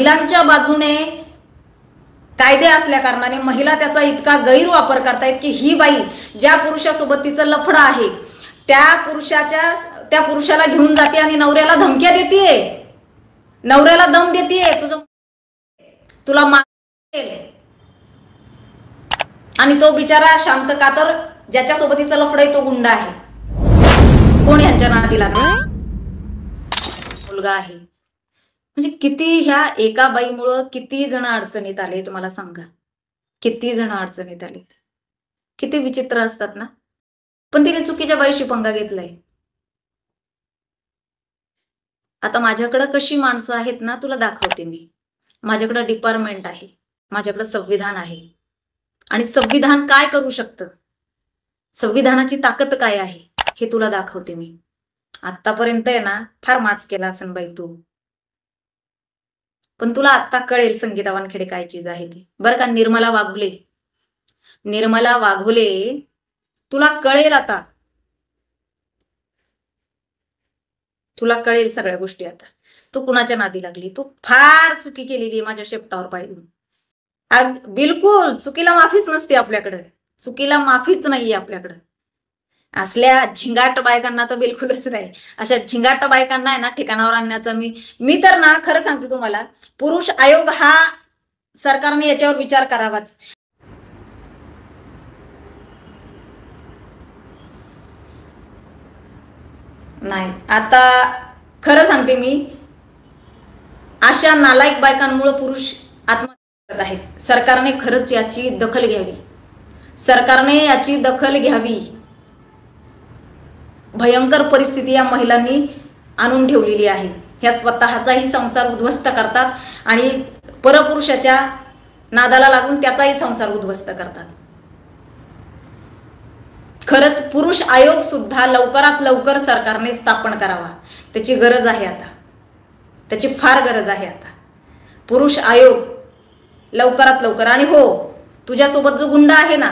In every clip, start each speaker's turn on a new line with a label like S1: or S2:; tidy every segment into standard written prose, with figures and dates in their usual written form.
S1: महिलांच्या बाजूने कायदे असल्या कारणाने महिला त्याचा इतका गैरवापर करतायत की ही बाई ज्या पुरुषासोबत तिचं लफडं आहे त्या पुरुषाला घेऊन जाते आणि नवऱ्याला धमक्या देते, नवऱ्याला दम देते, तुला मारेल. आणि तो बिचारा शांत का तर ज्याच्यासोबत तिचं लफडं आहे तो गुंड आहे. कोण यांच्या नादी लागला? मुलगा आहे. म्हणजे किती ह्या एका बाईमुळं किती जण अडचणीत आले तुम्हाला सांगा. किती जण अडचणीत आले. किती विचित्र असतात ना. पण तिने चुकीच्या बाईशी पंगा घेतलाय. आता माझ्याकडे कशी माणसं आहेत ना तुला दाखवते मी. माझ्याकडे डिपार्टमेंट आहे, माझ्याकडे संविधान आहे. आणि संविधान काय करू शकतं, संविधानाची ताकद काय आहे हे तुला दाखवते मी. आतापर्यंत आहे ना फार माच केला असेल बाई तू, पण तुला आता कळेल संगीता वानखेडे काय चीज आहे ती. बरं का निर्मला वाघोले तुला कळेल आता, तुला कळेल सगळ्या गोष्टी आता. तू कुणाच्या नादी लागली, तू फार चुकी केलेली माझ्या शेपटावर पाय देऊन. बिलकुल चुकीला माफीच नसते आपल्याकडे, चुकीला माफीच नाहीये आपल्याकडे. असल्या झिंगाट बायकांना तर बिलकुलच नाही. अशा झिंगाट बायकांना आहे ना ठिकाणावर आणण्याचा मी तर ना खरं सांगते तुम्हाला, पुरुष आयोग हा सरकारने याच्यावर विचार करावाच. नाही आता खरं सांगते मी, अशा नालायक बायकांमुळे पुरुष आत्महत्या करत आहेत. सरकारने खरंच याची दखल घ्यावी, सरकारने याची दखल घ्यावी. भयंकर परिस्थिती या महिलांनी आणून ठेवलेली आहे. ह्या स्वतःचाही संसार उद्ध्वस्त करतात आणि परपुरुषाच्या नादाला लागून त्याचाही संसार उद्ध्वस्त करतात. खरंच पुरुष आयोग सुद्धा लवकरात लवकर सरकारने स्थापन करावा. त्याची गरज आहे आता, त्याची फार गरज आहे आता. पुरुष आयोग लवकरात लवकर. आणि हो, तुझ्यासोबत जो गुंड आहे ना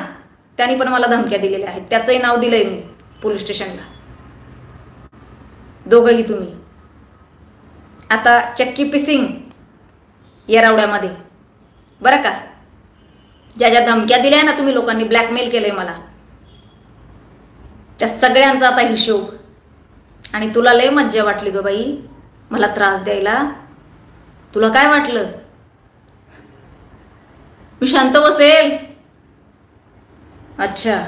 S1: त्याने पण मला धमक्या दिलेल्या आहेत, त्याचंही नाव दिलंय मी पोलीस स्टेशनला. दोघंही तुम्ही आता चक्की पिसिंग येरावड्यामध्ये बरं का, ज्या ज्या धमक्या दिल्या ना तुम्ही लोकांनी, ब्लॅकमेल केलंय मला, त्या सगळ्यांचा आता हिशोब. आणि तुला लय मज्जा वाटली ग बाई मला त्रास द्यायला. तुला काय वाटलं मी शांत बसेल? अच्छा,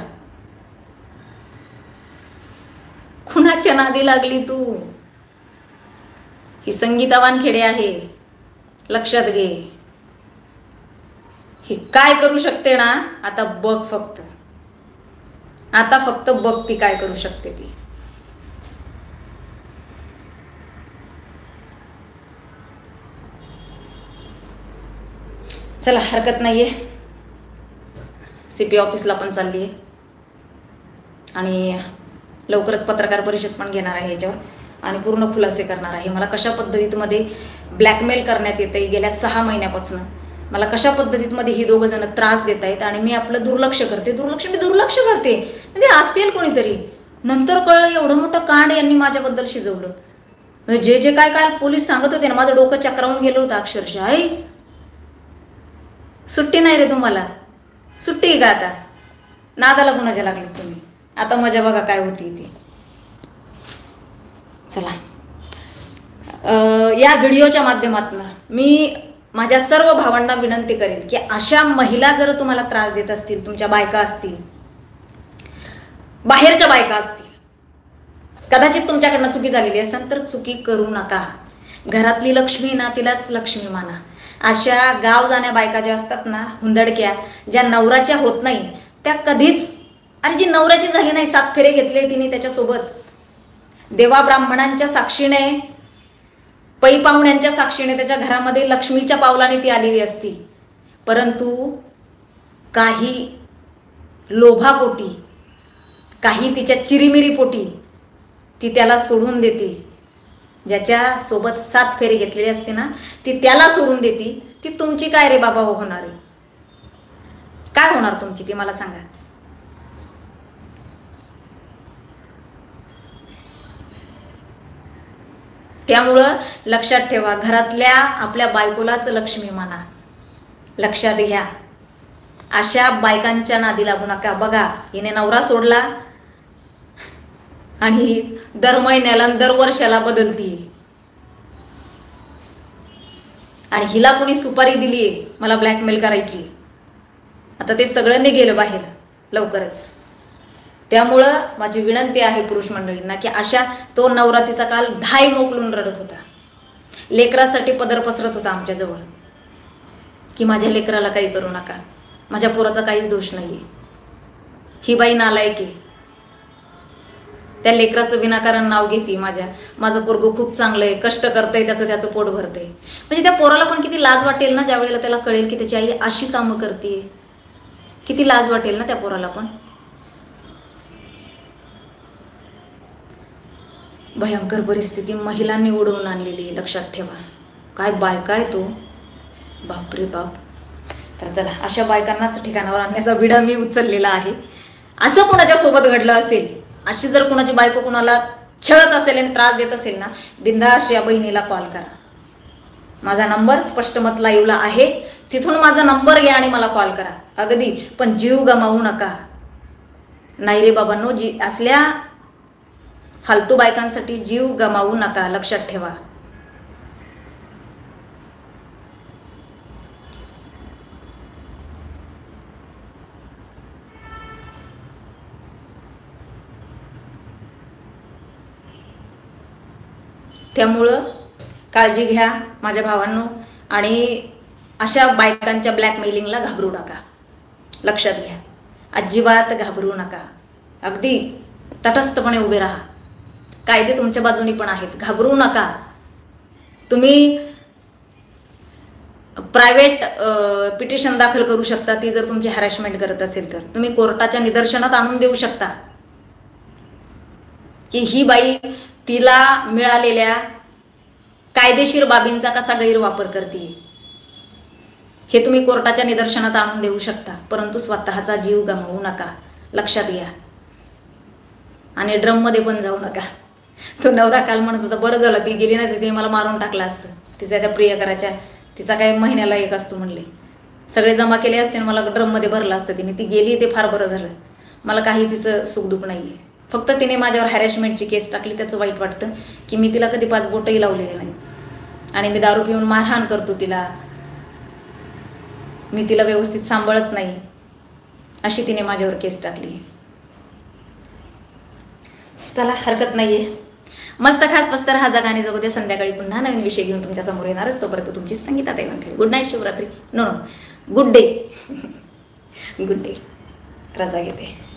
S1: कुणाच्या नादी लागली तू? ही संगीता वानखेडे आहे, लक्षात घे. ही काय करू शकते ना आता बघ फक्त, आता फक्त बघ ती काय करू शकते ती. चला हरकत नाहीये, CP ऑफिसला पण चालली आहे आणि लवकरच पत्रकार परिषद पण घेणार आहे याच्यावर आणि पूर्ण खुलासे करणार आहे. मला कशा पद्धतीमध्ये ब्लॅकमेल करण्यात येते गेल्या 6 महिन्यापासून, मला कशा पद्धतीमध्ये ही दोघं जण त्रास देत आहेत आणि मी आपलं दुर्लक्ष करते म्हणजे असतील कोणीतरी. नंतर कळलं एवढं मोठं कांड यांनी माझ्याबद्दल शिजवलं. जे काय काल पोलीस सांगत होते ना, माझं डोकं चक्रावून गेलं होतं अक्षरशः. आई सुट्टी नाही रे तुम्हाला, सुट्टी आहे का आता? नादाला कुणाच्या लागली तुम्ही? आता मजा बघा काय होती ती. चला या व्हिडिओच्या माध्यमातून मी माझ्या सर्व भावांना विनंती करेन की अशा महिला जर तुम्हाला त्रास देत असतील, तुमच्या बायका असतील, बाहेरच्या बायका असतील, कदाचित तुमच्याकडनं चुकी झालेली असेल तर चुकी करू नका. घरातली लक्ष्मी ना तिलाच लक्ष्मी माना. अशा गाव जाण्या बायका ज्या असतात ना, हुंदडक्या, ज्या नवऱ्याच्या होत नाही त्या कधीच, अरे जी नवऱ्याची झाली नाही, 7 फेरे घेतले तिने त्याच्यासोबत, देवा ब्राह्मणांच्या साक्षीने, पै पाहुण्यांच्या साक्षीने त्याच्या घरामध्ये लक्ष्मीच्या पावलाने ती आलेली असती. परंतु काही लोभापोटी, काही तिच्या चिरीमिरीपोटी ती त्याला सोडून देते. ज्याच्या सोबत 7 फेरे घेतलेली असते ना ती त्याला सोडून देते. ती तुमची काय रे बाबा होणार आहे? काय होणार तुमची ती मला सांगा. त्यामुळं लक्षात ठेवा, घरातल्या आपल्या बायकोलाच लक्ष्मी माना. लक्षात घ्या, अशा बायकांच्या नादी लागू नका. बघा, हिने नवरा सोडला आणि दर महिन्याला दर वर्षाला बदलतीये, आणि हिला कोणी सुपारी दिलीये मला ब्लॅकमेल करायची. आता ते सगळं गेलं बाहेर लवकरच. त्यामुळं माझी विनंती आहे पुरुष मंडळींना की अशा, तो नवरा तिचा काल धाय मोकलून रडत होता, लेकरासाठी पदर पसरत होता आमच्याजवळ की माझ्या लेकराला काही करू नका, माझ्या पोराचा काहीच दोष नाहीये. ही बाई नालायक आहे, त्या लेकराचं विनाकारण नाव घेते. माझं पोरगं खूप चांगलं आहे, कष्ट करतंय, त्याचं पोट भरतंय. म्हणजे त्या पोराला पण किती लाज वाटेल ना, ज्या वेळेला त्याला कळेल की त्याची आई अशी कामं करते. किती लाज वाटेल ना त्या पोराला पण. भयंकर परिस्थिती महिलांनी उडवून आणलेली आहे, लक्षात ठेवा. काय बायका आहे तो, बापरे बाप. तर चला, अशा बायकांनाच ठिकाणावर आणण्याचा विडा मी उचललेला आहे. असं कोणाच्या सोबत घडलं असेल, अशी जर कोणाची बायको कोणाला छळत असेल आणि त्रास देत असेल ना, बिंदास या बहिणीला कॉल करा. माझा नंबर स्पष्ट मत लाईव्हला आहे, तिथून माझा नंबर घ्या आणि मला कॉल करा. अगदी, पण जीव गमावू नका. नाही रे बाबांनो, असल्या फालतू बायकांसाठी जीव गमावू नका, लक्षात ठेवा. त्यामुळं काळजी घ्या माझ्या भावांनो, आणि अशा बायकांच्या ब्लॅकमेलिंगला घाबरू नका. लक्षात घ्या, अजिबात घाबरू नका. अगदी तटस्थपणे उभे राहा. कायदे तुमच्या बाजूनी पण आहेत, घाबरू नका. तुम्ही प्रायव्हेट पिटिशन दाखल करू शकता, ती जर तुमची हॅरॅसमेंट करत असेल तर. तुम्ही कोर्टाच्या निदर्शनात आणून देऊ शकता की ही बाई तिला मिळालेल्या कायदेशीर बाबींचा कसा गैरवापर करते, हे तुम्ही कोर्टाच्या निदर्शनात आणून देऊ शकता. परंतु स्वतःचा जीव गमावू नका, लक्षात घ्या. आणि ड्रममध्ये पण जाऊ नका. तो नवरा काल म्हणत होता, बरं झालं ती गेली ना, तिथे मला मारून टाकलं असतं. तिचा त्या प्रियकराच्या, तिचा काय महिन्याला एक असतो म्हणले, सगळे जमा केले असते आणि मला ड्रममध्ये भरलं असतं. तिने ती गेली, ते फार बरं झालं. मला काही तिचं सुखदुःख नाही आहे. फक्त तिने माझ्यावर हॅरॅसमेंटची केस टाकली, त्याचं वाईट वाटतं की मी तिला कधी 5 बोटही लावलेले नाही, आणि मी दारू पिऊन मारहाण करतो तिला, मी तिला व्यवस्थित सांभाळत नाही, अशी तिने माझ्यावर केस टाकली. चला, हरकत नाहीये. मस्त खास मस्त राहा, जगा आणि जगू द्या. संध्याकाळी पुन्हा नवीन विषय घेऊन तुमच्या समोर येणारच. तोपर्यंत तुमची Sangeeta Devankhede. Good night, Shivratri. No, good day. Good day. रजा घेते.